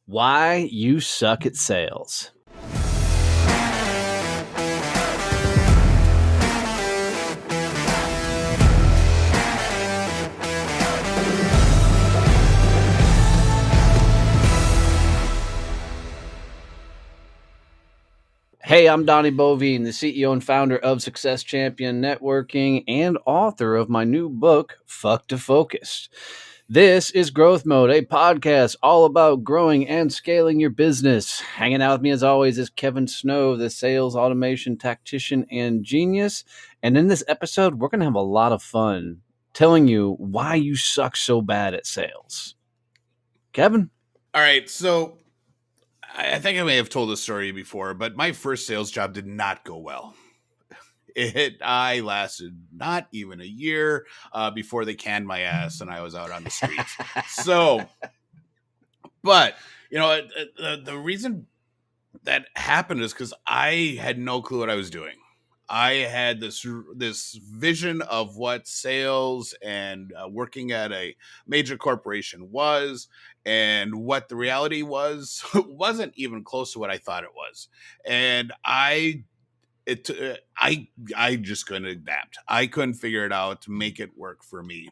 Why you suck at sales. Hey, I'm Donnie Bovine, the CEO and founder of Success Champion Networking and author of my new book, Fuck to Focus. This is Growth Mode, a podcast all about growing and scaling your business. Hanging out with me as always is Kevin Snow, the sales automation tactician and genius. And in this episode, we're going to have a lot of fun telling you why you suck so bad at sales. Kevin? All right, so I think I may have told this story before, but my first sales job did not go well. I lasted not even a year before they canned my ass and I was out on the streets. But the reason that happened is because I had no clue what I was doing. I had this vision of what sales and working at a major corporation was, and what the reality was wasn't even close to what I thought it was. And I just couldn't adapt. I couldn't figure it out to make it work for me.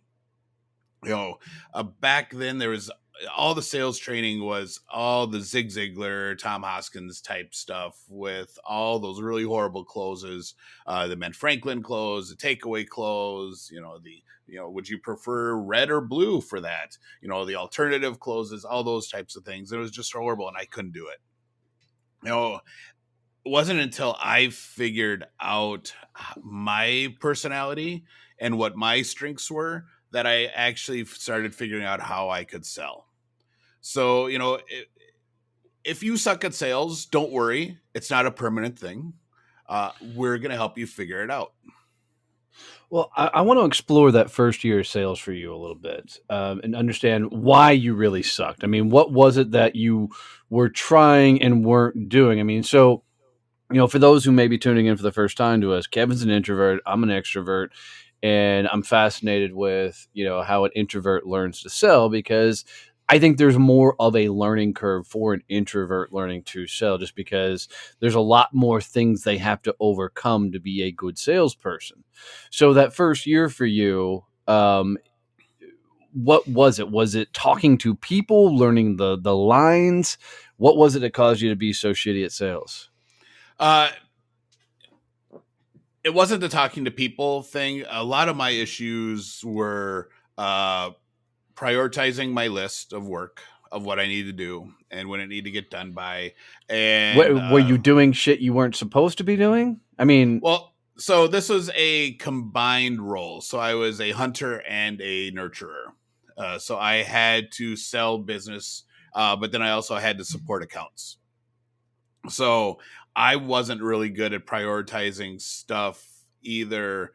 Back then there was all the sales training was all the Zig Ziglar, Tom Hoskins type stuff with all those really horrible closes, the Ben Franklin close, the takeaway close, would you prefer red or blue for that? The alternative closes, all those types of things. It was just horrible and I couldn't do it. It wasn't until I figured out my personality and what my strengths were that I actually started figuring out how I could sell. So, if you suck at sales, don't worry. It's not a permanent thing. We're going to help you figure it out. Well, I want to explore that first year of sales for you a little bit and understand why you really sucked. I mean, what was it that you were trying and weren't doing? I mean, so, for those who may be tuning in for the first time to us, Kevin's an introvert, I'm an extrovert, and I'm fascinated with, how an introvert learns to sell because I think there's more of a learning curve for an introvert learning to sell just because there's a lot more things they have to overcome to be a good salesperson. So that first year for you, what was it? Was it talking to people, learning the lines? What was it that caused you to be so shitty at sales? It wasn't the talking to people thing. A lot of my issues were prioritizing my list of work of what I need to do and when it need to get done by. And Were you doing shit you weren't supposed to be doing? I mean, so this was a combined role. So I was a hunter and a nurturer. So I had to sell business, but then I also had to support accounts. So I wasn't really good at prioritizing stuff either.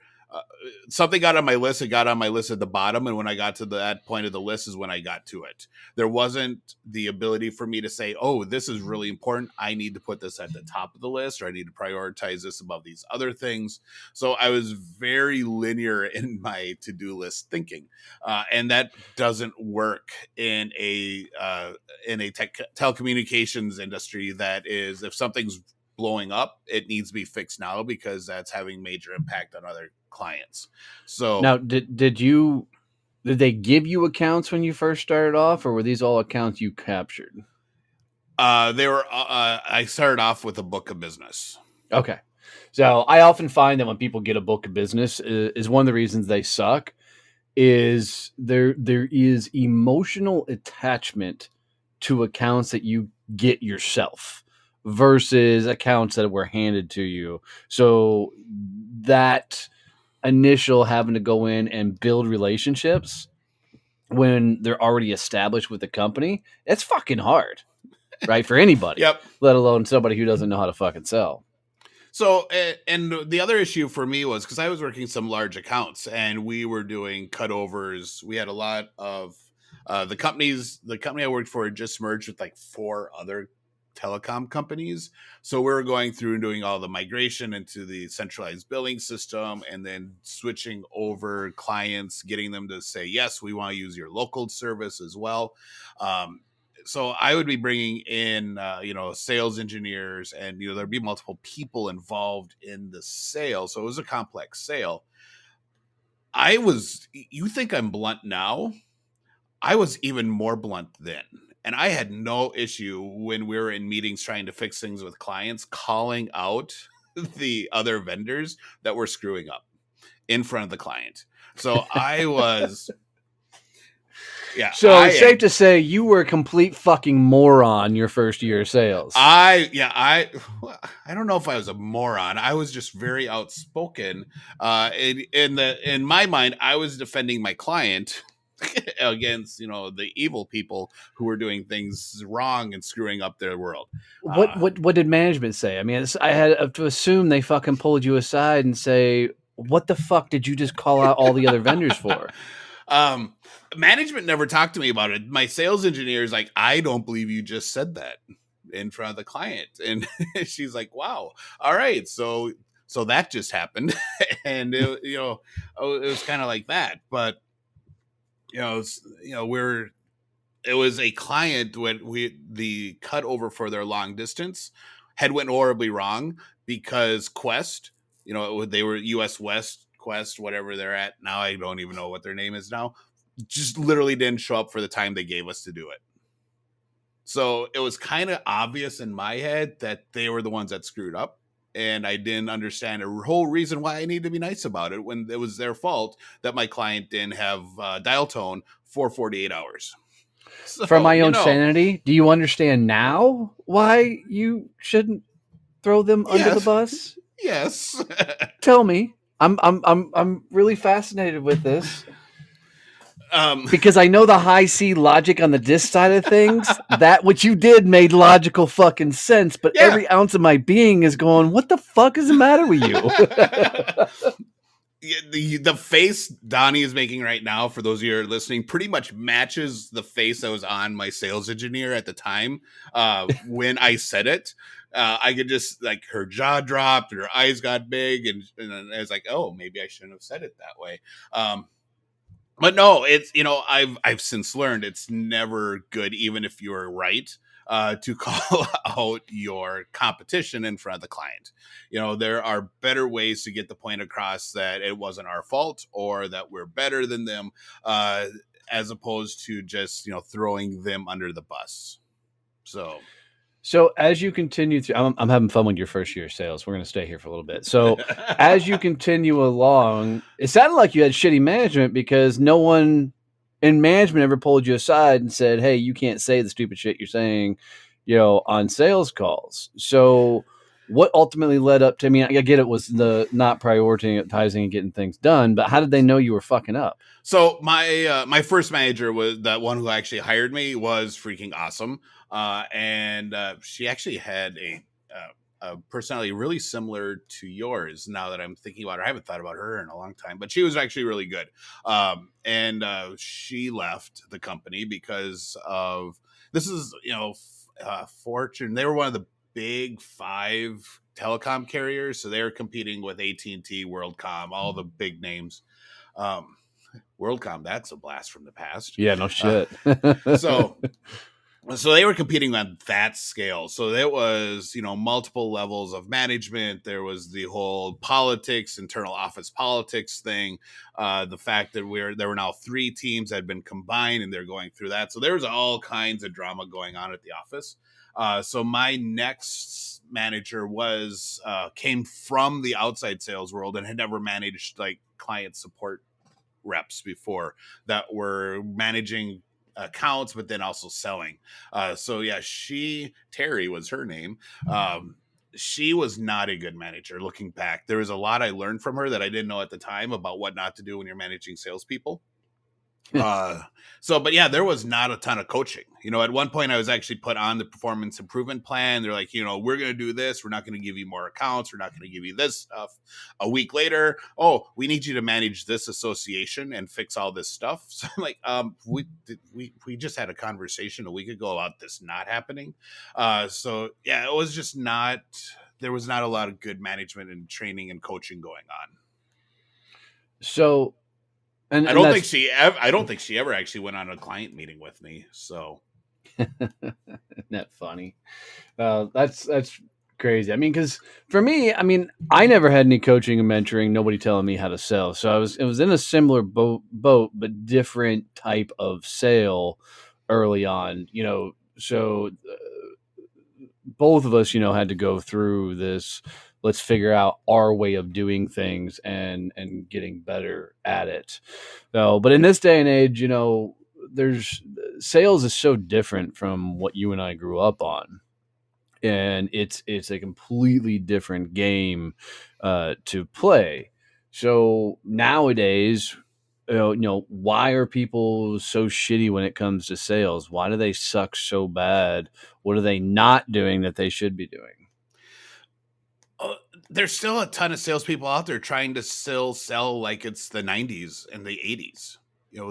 Something got on my list. It got on my list at the bottom. And when I got to that point of the list is when I got to it. There wasn't the ability for me to say, oh, this is really important. I need to put this at the top of the list, or I need to prioritize this above these other things. So I was very linear in my to-do list thinking. And that doesn't work in a telecommunications industry that is, if something's blowing up, it needs to be fixed now because that's having major impact on other clients. So now did they give you accounts when you first started off, or were these all accounts you captured? they were I started off with a book of business. Okay. So I often find that when people get a book of business is one of the reasons they suck is there is emotional attachment to accounts that you get yourself versus accounts that were handed to you. So that initial having to go in and build relationships when they're already established with the company, it's fucking hard, right? For anybody, Yep. Let alone somebody who doesn't know how to fucking sell. So, and the other issue for me was because I was working some large accounts and we were doing cutovers. We had a lot of the company I worked for just merged with like 4 other telecom companies. So we were going through and doing all the migration into the centralized billing system and then switching over clients, getting them to say, yes, we want to use your local service as well. so I would be bringing in, sales engineers, and there'd be multiple people involved in the sale. So it was a complex sale. You think I'm blunt now? I was even more blunt then. And I had no issue when we were in meetings trying to fix things with clients, calling out the other vendors that were screwing up in front of the client. So So it's safe to say you were a complete fucking moron your first year of sales. I don't know if I was a moron. I was just very outspoken. In my mind, I was defending my client against the evil people who were doing things wrong and screwing up their world. What did management say? I mean, I had to assume they fucking pulled you aside and say, "What the fuck did you just call out all the other vendors for?" um, Management never talked to me about it. My sales engineer is like, I don't believe you just said that in front of the client, and she's like, wow, all right, so that just happened. And it was kind of like that. But we're it was a client when the cut over for their long distance had went horribly wrong because Quest, they were US West Quest, whatever they're at now. I don't even know what their name is now. Just literally didn't show up for the time they gave us to do it. So it was kind of obvious in my head that they were the ones that screwed up. And I didn't understand a whole reason why I need to be nice about it when it was their fault that my client didn't have dial tone for 48 hours. For So, my own sanity, do you understand now why you shouldn't throw them under the yes, bus? yes. Tell me. I'm really fascinated with this. Because I know the high C logic on the disc side of things, that what you did made logical fucking sense, but Yeah. every ounce of my being is going, what the fuck is the matter with you? The face Donnie is making right now, for those of you who are listening, pretty much matches the face that was on my sales engineer at the time when I said it. I could just, like, her jaw dropped and her eyes got big, and I was like, oh, maybe I shouldn't have said it that way. But no, it's I've since learned it's never good, even if you're right, to call out your competition in front of the client. There are better ways to get the point across that it wasn't our fault or that we're better than them, as opposed to just throwing them under the bus. So as you continue through, I'm having fun with your first year of sales. We're going to stay here for a little bit. So as you continue along, it sounded like you had shitty management because no one in management ever pulled you aside and said, "Hey, you can't say the stupid shit you're saying, on sales calls." So what ultimately led up to? I mean, I get it was the not prioritizing and getting things done, but how did they know you were fucking up? So my first manager, was that one who actually hired me, was freaking awesome, and she actually had a personality really similar to yours. Now that I'm thinking about her, I haven't thought about her in a long time, but she was actually really good. And she left the company because of this is Fortune. They were one of the big five telecom carriers, so they were competing with AT&T, WorldCom, all the big names. Um, WorldCom, that's a blast from the past. Yeah, no shit. So they were competing on that scale. So there was, multiple levels of management. There was the whole politics, internal office politics thing. The fact that there were now 3 teams that had been combined and they're going through that. So there was all kinds of drama going on at the office. So my next manager came from the outside sales world and had never managed like client support reps before that were managing accounts, but then also selling. So yeah, Terry was her name. She was not a good manager. Looking back, there was a lot I learned from her that I didn't know at the time about what not to do when you're managing salespeople. But yeah, there was not a ton of coaching. At one point I was actually put on the performance improvement plan. They're like, we're going to do this. We're not going to give you more accounts. We're not going to give you this stuff. A week later, oh, we need you to manage this association and fix all this stuff. So I'm like, we just had a conversation a week ago about this not happening. So yeah, it was just not, there was not a lot of good management and training and coaching going on. So, and I don't think she ever actually went on a client meeting with me. So Isn't that funny? That's crazy. I mean, because for me, I mean, I never had any coaching and mentoring. Nobody telling me how to sell. So it was in a similar but different type of sale early on. So both of us, had to go through this. Let's figure out our way of doing things and getting better at it. So, but in this day and age, there's sales is so different from what you and I grew up on, and it's a completely different game to play. So nowadays, why are people so shitty when it comes to sales? Why do they suck so bad? What are they not doing that they should be doing? uh, there's still a ton of salespeople out there trying to still sell like it's the 90s and the 80s.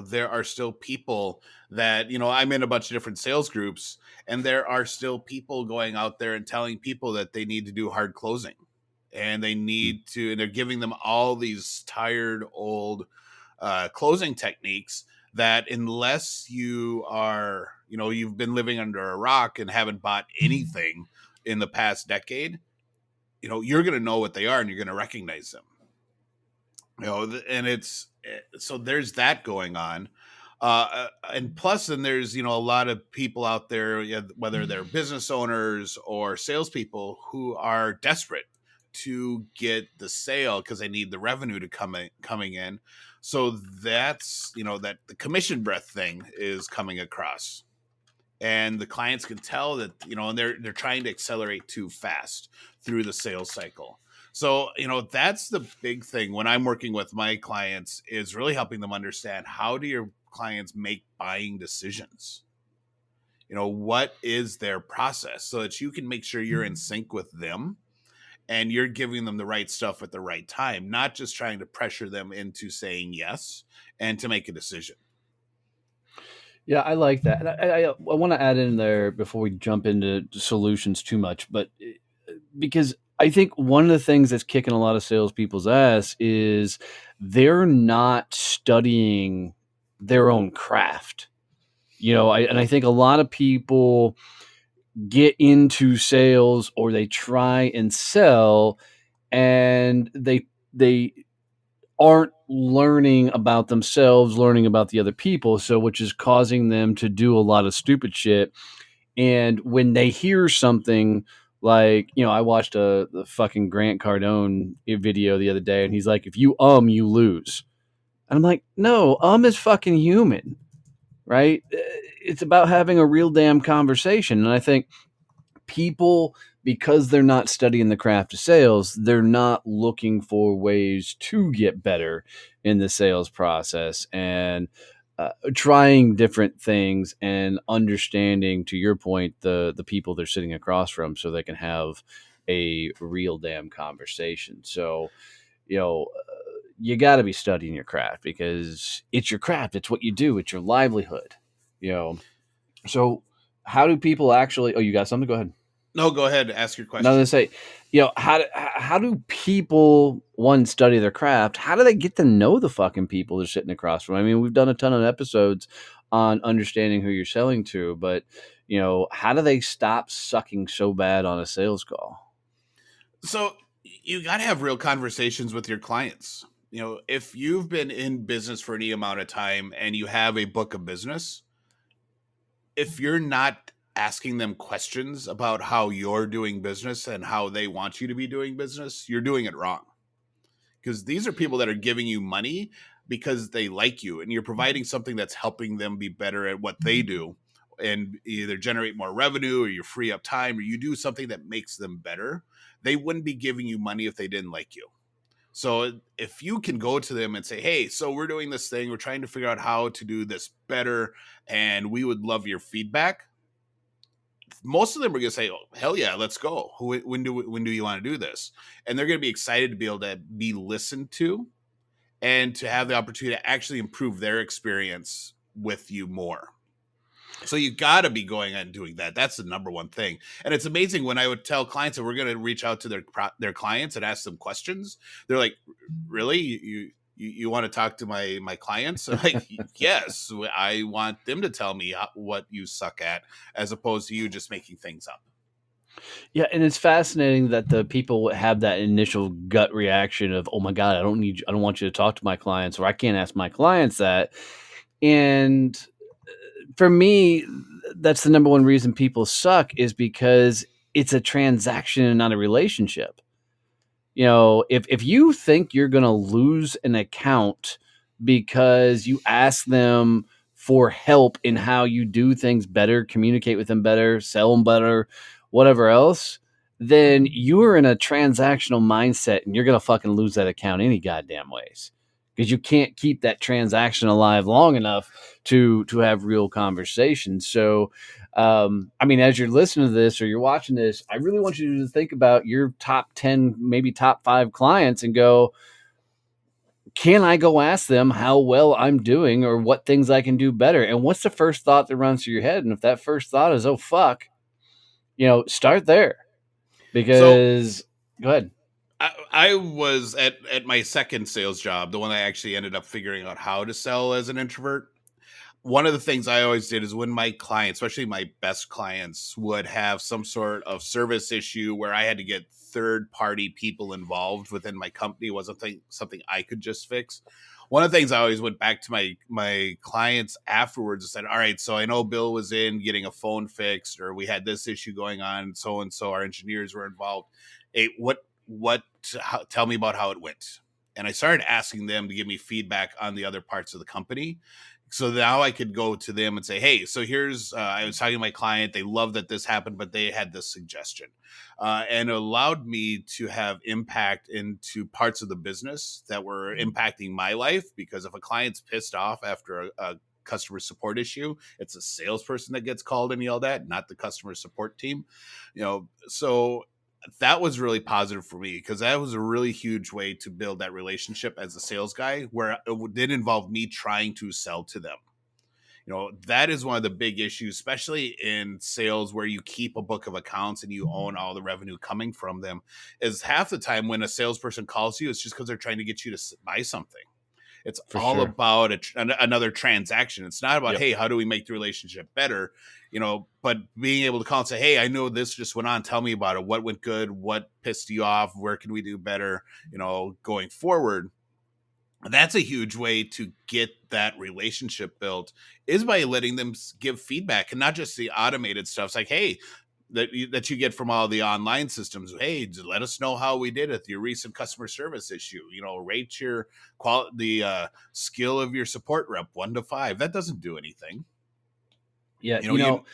There are still people that, I'm in a bunch of different sales groups, and there are still people going out there and telling people that they need to do hard closing, and they're giving them all these tired old closing techniques that, unless you've been living under a rock and haven't bought anything in the past decade, you're going to know what they are and you're going to recognize them. And it's so there's that going on. And plus, then there's a lot of people out there, whether they're business owners or salespeople, who are desperate to get the sale because they need the revenue to coming in. So that's that the commission breath thing is coming across, and the clients can tell that, and they're trying to accelerate too fast through the sales cycle. So that's the big thing when I'm working with my clients, is really helping them understand, how do your clients make buying decisions? What is their process, so that you can make sure you're in sync with them and you're giving them the right stuff at the right time, not just trying to pressure them into saying yes and to make a decision. Yeah, I like that. And I want to add in there before we jump into solutions too much, but because I think one of the things that's kicking a lot of salespeople's ass is they're not studying their own craft. I think a lot of people get into sales, or they try and sell, and they aren't learning about themselves, learning about the other people, so which is causing them to do a lot of stupid shit. And when they hear something like, I watched the fucking Grant Cardone video the other day, and he's like, if you you lose. And I'm like, no, is fucking human, right? It's about having a real damn conversation. And I think people, because they're not studying the craft of sales, they're not looking for ways to get better in the sales process, and trying different things and understanding, to your point, the people they're sitting across from, so they can have a real damn conversation. So you got to be studying your craft, because it's your craft, it's what you do, it's your livelihood. you know so how do people actually? Oh, you got something? Go ahead. No, go ahead, ask your Now they question. say, how do people, one, study their craft? How do they get to know the fucking people they're sitting across from? I mean, we've done a ton of episodes on understanding who you're selling to, but how do they stop sucking so bad on a sales call? So you got to have real conversations with your clients. If you've been in business for any amount of time and you have a book of business, if you're not asking them questions about how you're doing business and how they want you to be doing business, you're doing it wrong. Because these are people that are giving you money because they like you, and you're providing something that's helping them be better at what they do, and either generate more revenue, or you free up time, or you do something that makes them better. They wouldn't be giving you money if they didn't like you. So if you can go to them and say, hey, so we're doing this thing, we're trying to figure out how to do this better, and we would love your feedback, most of them are going to say, oh, hell yeah, let's go. When do you want to do this? And they're going to be excited to be able to be listened to, and to have the opportunity to actually improve their experience with you more. So you got to be going out and doing that. That's the number one thing. And it's amazing when I would tell clients that we're going to reach out to their clients and ask them questions. They're like, "Really? You want to talk to my clients? I'm like, yes, I want them to tell me what you suck at, as opposed to you just making things up. Yeah, and it's fascinating that the people have that initial gut reaction of, "Oh my god, I don't want you to talk to my clients," or "I can't ask my clients that." And for me, that's the number one reason people suck is because it's a transaction and not a relationship. If you think you're going to lose an account because you ask them for help in how you do things better, communicate with them better, sell them better, whatever else, then you are in a transactional mindset and you're going to fucking lose that account any goddamn ways because you can't keep that transaction alive long enough to have real conversations. So I mean, as you're listening to this or you're watching this, I really want you to think about your top 10, maybe top five clients and go, can I go ask them how well I'm doing or what things I can do better? And what's the first thought that runs through your head? And if that first thought is, oh, fuck, start there So because go ahead. I was at my second sales job, the one I actually ended up figuring out how to sell as an introvert. One of the things I always did is when my clients, especially my best clients, would have some sort of service issue where I had to get third party people involved within my company, wasn't something I could just fix. One of the things I always went back to my clients afterwards and said, "All right, so I know Bill was in getting a phone fixed, or we had this issue going on, so and so. Our engineers were involved. Hey, tell me about how it went." And I started asking them to give me feedback on the other parts of the company, so now I could go to them and say, "Hey, so here's I was talking to my client. They love that this happened, but they had this suggestion," and it allowed me to have impact into parts of the business that were impacting my life. Because if a client's pissed off after a customer support issue, it's a salesperson that gets called and yelled at, not the customer support team. So that was really positive for me because that was a really huge way to build that relationship as a sales guy, where it did involve me trying to sell to them. That is one of the big issues, especially in sales where you keep a book of accounts and you own all the revenue coming from them. Is half the time when a salesperson calls you, it's just because they're trying to get you to buy something. It's For all sure. about another transaction. It's not about, Yep. hey, how do we make the relationship better? But being able to call and say, hey, I know this just went on. Tell me about it. What went good? What pissed you off? Where can we do better? Going forward. That's a huge way to get that relationship built, is by letting them give feedback, and not just the automated stuff. It's like, hey, that you get from all the online systems. Hey, let us know how we did with your recent customer service issue. Rate your skill of your support rep 1 to 5. That doesn't do anything. Yeah. You know,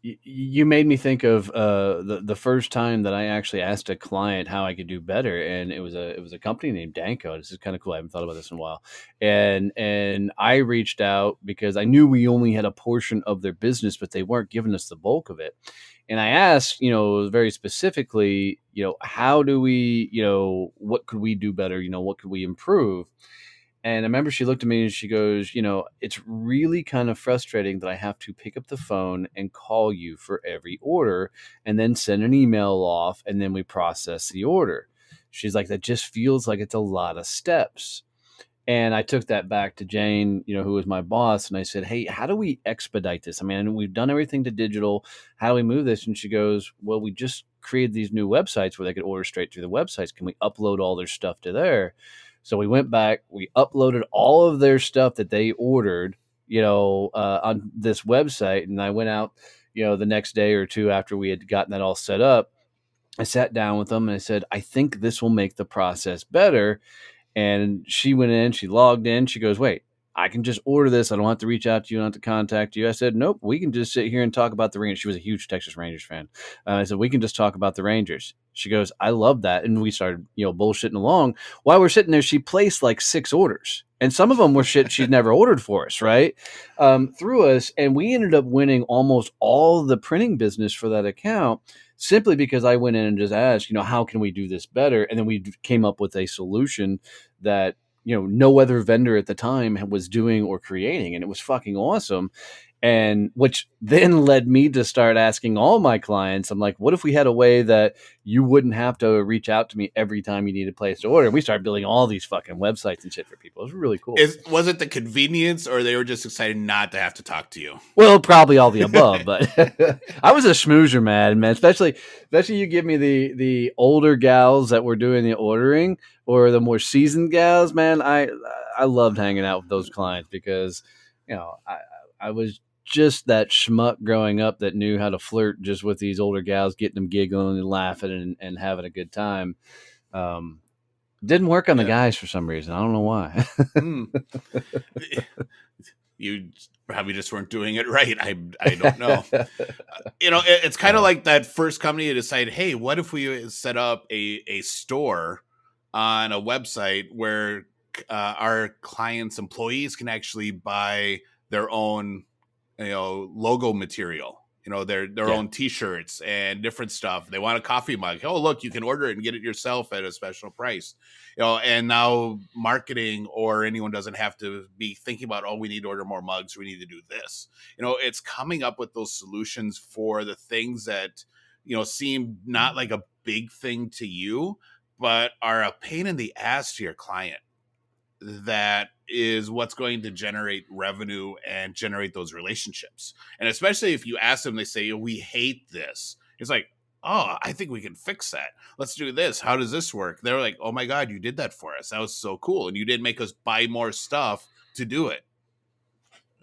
you You made me think of the first time that I actually asked a client how I could do better, and it was a company named Danco. This is kind of cool. I haven't thought about this in a while, and I reached out because I knew we only had a portion of their business, but they weren't giving us the bulk of it. And I asked, very specifically, how do we, what could we do better? What could we improve? And I remember she looked at me and she goes, it's really kind of frustrating that I have to pick up the phone and call you for every order and then send an email off and then we process the order. She's like, that just feels like it's a lot of steps. And I took that back to Jane, who was my boss, and I said, "Hey, how do we expedite this? I mean, we've done everything to digital. How do we move this?" And she goes, "Well, we just created these new websites where they could order straight through the websites. Can we upload all their stuff to there?" So we went back, we uploaded all of their stuff that they ordered, on this website, and I went out, the next day or two after we had gotten that all set up. I sat down with them and I said, "I think this will make the process better." And she went in, she logged in, she goes, "Wait, I can just order this. I don't have to reach out to you. I don't have to contact you." I said, "Nope, we can just sit here and talk about the Rangers." She was a huge Texas Rangers fan. I said, "We can just talk about the Rangers." She goes, "I love that." And we started, bullshitting along. While we're sitting there, she placed like 6 orders. And some of them were shit she'd never ordered for us, right? Through us. And we ended up winning almost all the printing business for that account simply because I went in and just asked, how can we do this better? And then we came up with a solution that no other vendor at the time was doing or creating, and it was fucking awesome. And which then led me to start asking all my clients, I'm like, what if we had a way that you wouldn't have to reach out to me every time you need to place an order? And we started building all these fucking websites and shit for people. It was really cool. Was it the convenience, or they were just excited not to have to talk to you? Well, probably all the above, but I was a schmoozer, man. Especially you give me the older gals that were doing the ordering, or the more seasoned gals, man. I loved hanging out with those clients because, I was just that schmuck growing up that knew how to flirt just with these older gals, getting them giggling and laughing and having a good time. Um, didn't work on the Yeah. guys for some reason. I don't know why. Hmm. You probably just weren't doing it right. I don't know. It's kind of Yeah, like that first company to decide, hey, what if we set up a store on a website where our clients' employees can actually buy their own, logo material, their yeah, own T-shirts and different stuff. They want a coffee mug. Oh, look, you can order it and get it yourself at a special price. And now marketing or anyone doesn't have to be thinking about, oh, we need to order more mugs, we need to do this. It's coming up with those solutions for the things that seem not like a big thing to you, but are a pain in the ass to your client. That is what's going to generate revenue and generate those relationships. And especially if you ask them, they say, we hate this. It's like, oh, I think we can fix that. Let's do this. How does this work? They're like, oh my God, you did that for us. That was so cool. And you didn't make us buy more stuff to do it.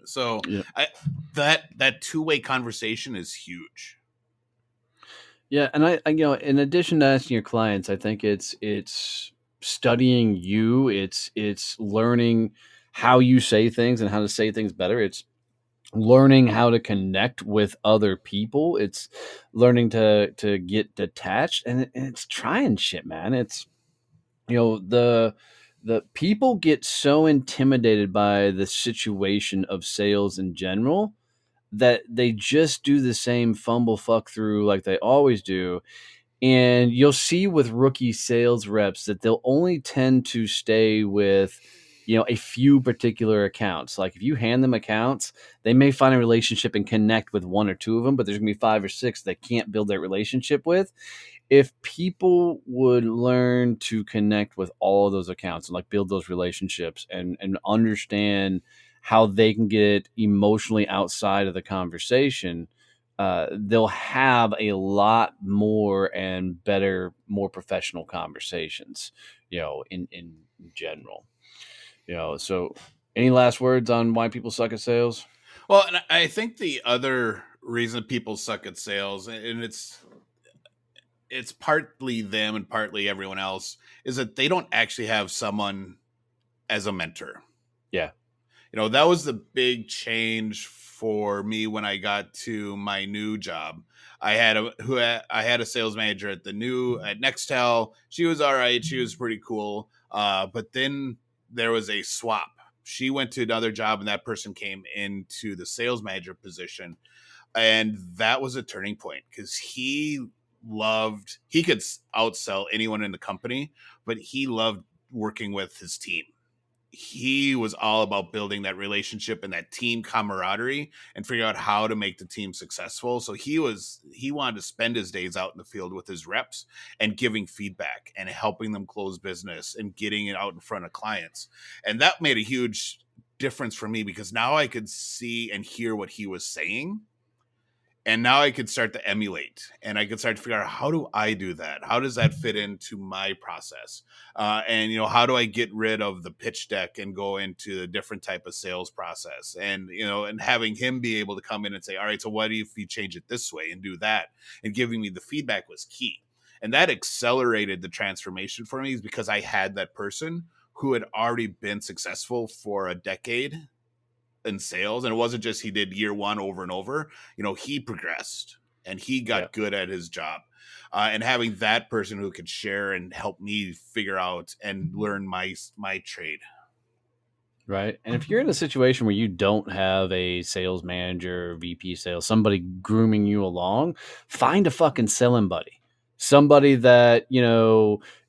So yeah. I, that two-way conversation is huge. Yeah, and in addition to asking your clients, I think it's studying you. It's learning how you say things and how to say things better. It's learning how to connect with other people. It's learning to get detached, and it's trying shit, man. It's the people get so intimidated by the situation of sales in general that they just do the same fumble fuck through like they always do. And you'll see with rookie sales reps that they'll only tend to stay with, a few particular accounts. Like if you hand them accounts, they may find a relationship and connect with one or two of them, but there's gonna be five or six they can't build that relationship with. If people would learn to connect with all of those accounts and like build those relationships and understand how they can get emotionally outside of the conversation, they'll have a lot more and better, more professional conversations, in general. So any last words on why people suck at sales? Well, and I think the other reason people suck at sales, and it's partly them and partly everyone else, is that they don't actually have someone as a mentor. Yeah. That was the big change for me when I got to my new job. I had a sales manager at Nextel. She was all right. She was pretty cool. But then there was a swap. She went to another job, and that person came into the sales manager position, and that was a turning point because he could outsell anyone in the company, but he loved working with his team. He was all about building that relationship and that team camaraderie and figuring out how to make the team successful. So he wanted to spend his days out in the field with his reps and giving feedback and helping them close business and getting it out in front of clients. And that made a huge difference for me because now I could see and hear what he was saying, and now I could start to emulate, and I could start to figure out, how do I do that? How does that fit into my process? And how do I get rid of the pitch deck and go into a different type of sales process? And and having him be able to come in and say, all right, so what if you change it this way and do that, and giving me the feedback was key. And that accelerated the transformation for me because I had that person who had already been successful for a decade in sales, and it wasn't just he did year one over and over. He progressed and he Yeah. got good at his job. And having that person who could share and help me figure out and learn my trade. Right. And if you're in a situation where you don't have a sales manager, VP sales, somebody grooming you along, find a fucking selling buddy. Somebody that,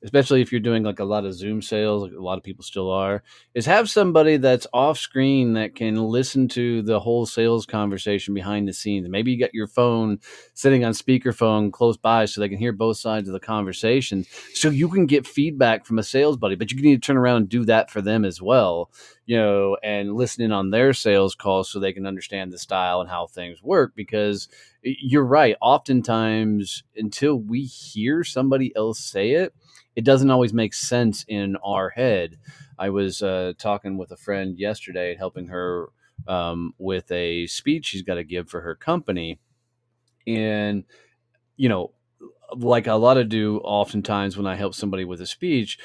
especially if you're doing like a lot of Zoom sales, like a lot of people still are, is have somebody that's off screen that can listen to the whole sales conversation behind the scenes. Maybe you got your phone sitting on speakerphone close by so they can hear both sides of the conversation. So you can get feedback from a sales buddy, but you need to turn around and do that for them as well, and listen in on their sales calls so they can understand the style and how things work. Because you're right. Oftentimes, until we hear somebody else say it, it doesn't always make sense in our head. I was talking with a friend yesterday, helping her with a speech she's got to give for her company. And, you know, like a lot of do oftentimes when I help somebody with a speech,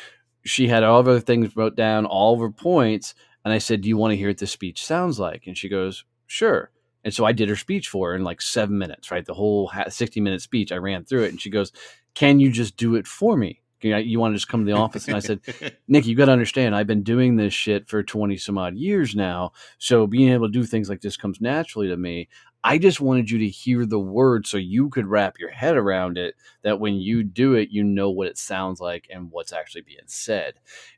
she had all of her things wrote down, all of her points. And I said, "Do you want to hear what this speech sounds like?" And she goes, "Sure." And so I did her speech for her in like 7 minutes, right? The whole 60-minute speech, I ran through it. And she goes, "Can you just do it for me? You want to just come to the office?" And I said, "Nick, you got to understand, I've been doing this shit for 20 some odd years now. So being able to do things like this comes naturally to me. I just wanted you to hear the words so you could wrap your head around it, that when you do it, you know what it sounds like and what's actually being said."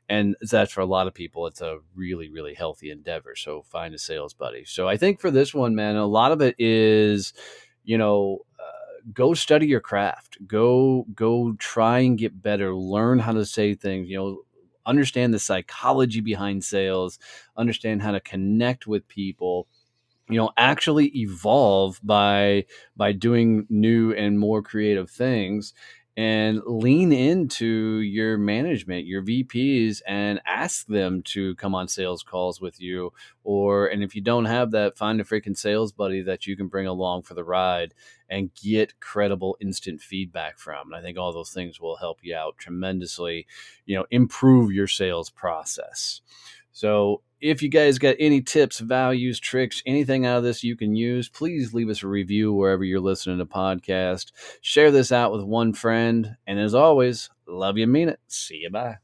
And that's for a lot of people, it's a really, really healthy endeavor. So find a sales buddy. So I think for this one, man, a lot of it is, go study your craft. Go try and get better. Learn how to say things. Understand the psychology behind sales. Understand how to connect with people, actually evolve by doing new and more creative things, and lean into your management, your VPs, and ask them to come on sales calls with you. And if you don't have that, find a freaking sales buddy that you can bring along for the ride and get credible instant feedback from. And I think all those things will help you out tremendously, improve your sales process. So if you guys got any tips, values, tricks, anything out of this you can use, please leave us a review wherever you're listening to podcast. Share this out with one friend. And as always, love you, mean it. See you. Bye.